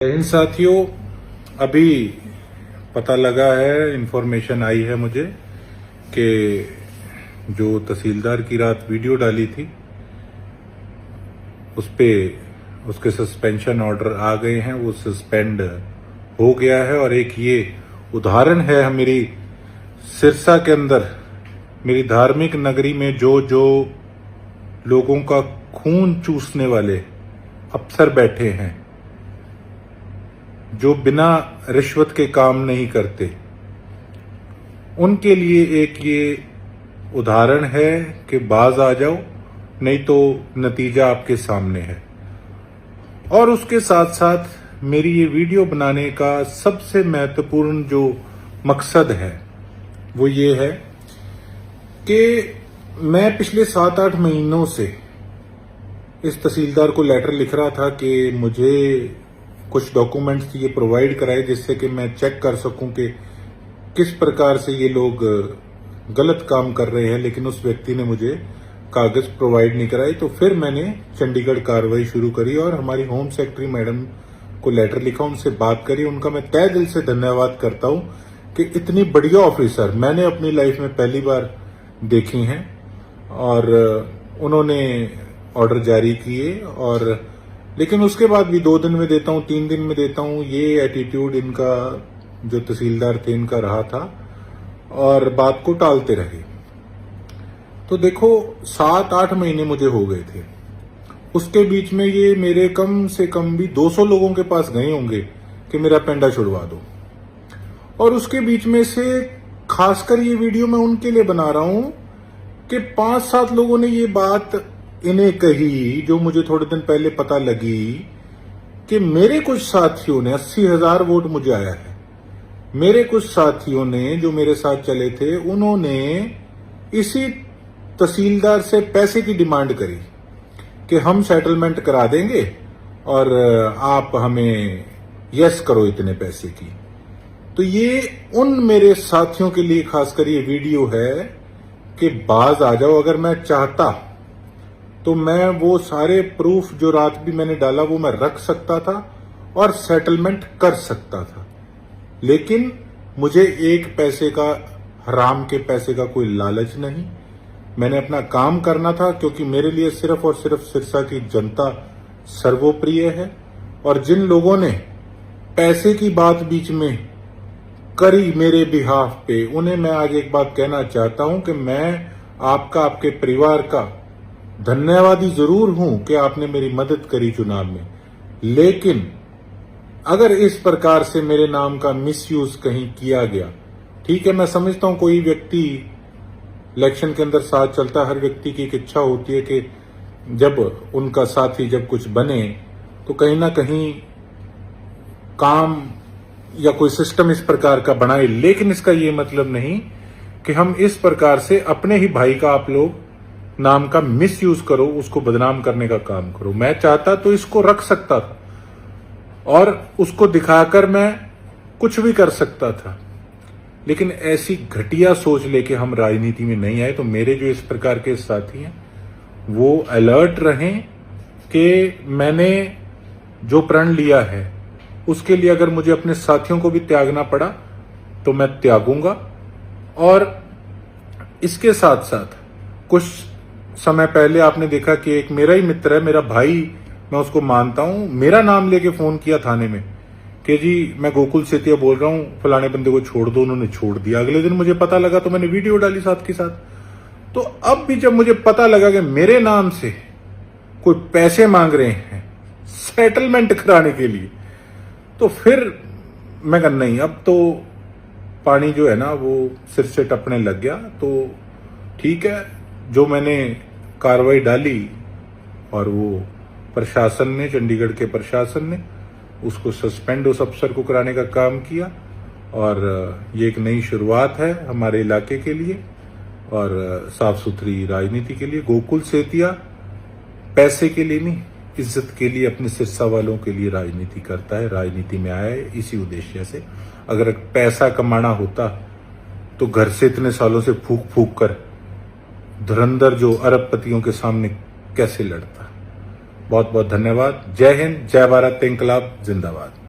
इन साथियों, अभी पता लगा है, इंफॉर्मेशन आई है मुझे कि जो तहसीलदार की रात वीडियो डाली थी उस पे उसके सस्पेंशन ऑर्डर आ गए हैं। वो सस्पेंड हो गया है। और एक ये उदाहरण है मेरी सिरसा के अंदर, मेरी धार्मिक नगरी में जो जो लोगों का खून चूसने वाले अफसर बैठे हैं, जो बिना रिश्वत के काम नहीं करते, उनके लिए एक ये उदाहरण है कि बाज आ जाओ, नहीं तो नतीजा आपके सामने है। और उसके साथ साथ मेरी ये वीडियो बनाने का सबसे महत्वपूर्ण जो मकसद है वो ये है कि मैं पिछले 7-8 महीनों से इस तहसीलदार को लेटर लिख रहा था कि मुझे कुछ डॉक्यूमेंट्स ये प्रोवाइड कराए जिससे कि मैं चेक कर सकूं कि किस प्रकार से ये लोग गलत काम कर रहे हैं। लेकिन उस व्यक्ति ने मुझे कागज प्रोवाइड नहीं कराए। तो फिर मैंने चंडीगढ़ कार्रवाई शुरू करी और हमारी होम सेक्रेटरी मैडम को लेटर लिखा, उनसे बात करी। उनका मैं तहे दिल से धन्यवाद करता हूं कि इतनी बढ़िया ऑफिसर मैंने अपनी लाइफ में पहली बार देखी हैं। और उन्होंने ऑर्डर जारी किए, और लेकिन उसके बाद भी 2 दिन में देता हूं, 3 दिन में देता हूं, ये एटीट्यूड इनका जो तहसीलदार थे इनका रहा था और बात को टालते रहे। तो देखो, 7-8 महीने मुझे हो गए थे। उसके बीच में ये मेरे कम से कम भी 200 लोगों के पास गए होंगे कि मेरा पेंडा छुड़वा दो। और उसके बीच में से खासकर ये वीडियो मैं उनके लिए बना रहा हूं कि 5-7 लोगों ने ये बात इन्हें कही, जो मुझे थोड़े दिन पहले पता लगी कि मेरे कुछ साथियों ने 80,000 वोट मुझे आया है। मेरे कुछ साथियों ने जो मेरे साथ चले थे, उन्होंने इसी तहसीलदार से पैसे की डिमांड करी कि हम सेटलमेंट करा देंगे और आप हमें यस करो इतने पैसे की। तो ये उन मेरे साथियों के लिए खासकर ये वीडियो है कि बाज आ जाओ। अगर मैं चाहता तो मैं वो सारे प्रूफ जो रात भी मैंने डाला वो मैं रख सकता था और सेटलमेंट कर सकता था। लेकिन मुझे एक पैसे का, हराम के पैसे का कोई लालच नहीं। मैंने अपना काम करना था, क्योंकि मेरे लिए सिर्फ और सिर्फ सिरसा की जनता सर्वोप्रिय है। और जिन लोगों ने पैसे की बात बीच में करी मेरे बिहाफ पे, उन्हें मैं आज एक बात कहना चाहता हूं कि मैं आपका, आपके परिवार का धन्यवादी जरूर हूं कि आपने मेरी मदद करी चुनाव में। लेकिन अगर इस प्रकार से मेरे नाम का मिसयूज कहीं किया गया, ठीक है, मैं समझता हूं कोई व्यक्ति इलेक्शन के अंदर साथ चलता, हर व्यक्ति की एक इच्छा होती है कि जब उनका साथी जब कुछ बने तो कहीं ना कहीं काम या कोई सिस्टम इस प्रकार का बनाए। लेकिन इसका ये मतलब नहीं कि हम इस प्रकार से अपने ही भाई का आप लोग नाम का मिसयूज करो, उसको बदनाम करने का काम करो। मैं चाहता तो इसको रख सकता था और उसको दिखाकर मैं कुछ भी कर सकता था। लेकिन ऐसी घटिया सोच लेके हम राजनीति में नहीं आए। तो मेरे जो इस प्रकार के साथी हैं वो अलर्ट रहें कि मैंने जो प्रण लिया है उसके लिए अगर मुझे अपने साथियों को भी त्यागना पड़ा तो मैं त्यागूंगा। और इसके साथ साथ कुछ समय पहले आपने देखा कि एक मेरा ही मित्र है, मेरा भाई, मैं उसको मानता हूं, मेरा नाम लेके फोन किया थाने में कि जी मैं गोकुल सेतिया बोल रहा हूं, फलाने बंदे को छोड़ दो। उन्होंने छोड़ दिया। अगले दिन मुझे पता लगा तो मैंने वीडियो डाली साथ के साथ। तो अब भी जब मुझे पता लगा कि मेरे नाम से कोई पैसे मांग रहे हैं सेटलमेंट कराने के लिए, तो फिर मैं कहा नहीं, अब तो पानी जो है ना वो सिर से टपने लग गया। तो ठीक है, जो मैंने कार्रवाई डाली और वो प्रशासन ने, चंडीगढ़ के प्रशासन ने उसको सस्पेंड उस अफसर को कराने का काम किया। और ये एक नई शुरुआत है हमारे इलाके के लिए और साफ सुथरी राजनीति के लिए। गोकुल सेतिया पैसे के लिए नहीं, इज्जत के लिए, अपने सिरसा वालों के लिए राजनीति करता है, राजनीति में आया है इसी उद्देश्य से। अगर पैसा कमाना होता तो घर से इतने सालों से फूक फूक कर धुरंधर जो अरबपतियों के सामने कैसे लड़ता। बहुत बहुत धन्यवाद। जय हिंद, जय भारत, इंकलाब जिंदाबाद।